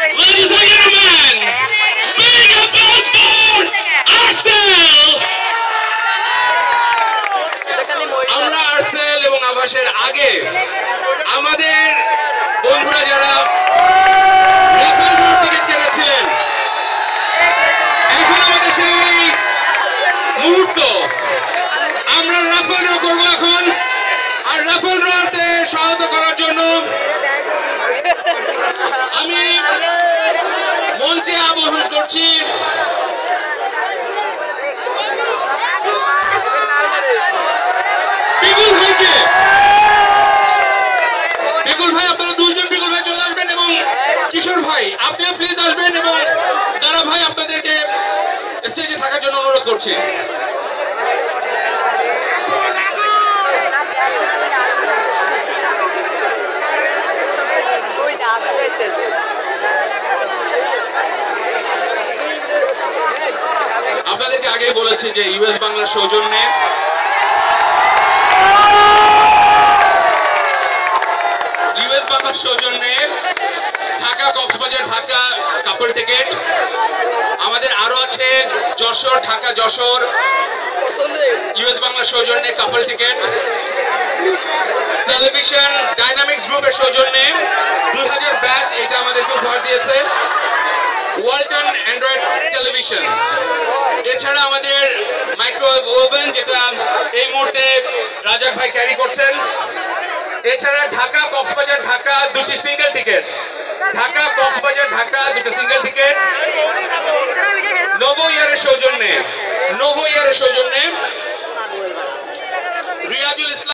Ladies and gentlemen, big applause for Arcel! আমরা আর্সেল এবং আবাসের আগে আমাদের বন্ধুরা যারা রাফেল ড্র টিকিট কেটেছিলেন, এখন আমাদের সেই মুহূর্ত, আমরা রাফেল ড্র করবো এখন। আর রাফেল ড্রতে সহায়তা করার জন্য আমি মঞ্চে আহ্বান করছি পিকুল ভাইকে। পিকুল ভাই, আপনারা দুইজন পিকুল ভাই চলে আসবেন এবং কিশোর ভাই আপনিও প্লিজ আসবেন এবং দারা ভাই আপনাদেরকে স্টেজে থাকার জন্য অনুরোধ করছি। আপনাদেরকে আগেই বলেছি যে ইউএস বাংলার সৌজন্যে ঢাকা কক্সবাজার ঢাকা কাপল টিকিট, আমাদের আরো আছে যশোর ঢাকা যশোর ইউএস বাংলার সৌজন্যে কাপল টিকিট, টেলিভিশন ডাইনামিক্স গ্রুপের সৌজন্যে 2000 ব্যাচ, এটা আমাদেরকে উপহার দিয়েছে ওয়ালটন অ্যান্ড্রয়েড টেলিভিশন। এছাড়া আমাদের মাইক্রোওয়েভ ওভেন, যেটা এই মুহূর্তে রাজাক ভাই ক্যারি করছেন। এছাড়া ঢাকা কক্সবাজার ঢাকা দুটি সিঙ্গেল টিকিট, ঢাকা কক্সবাজার ঢাকা দুটি সিঙ্গেল টিকিট নোভো ইয়ারের সৌজন্যে রিয়াজুল ইসলাম।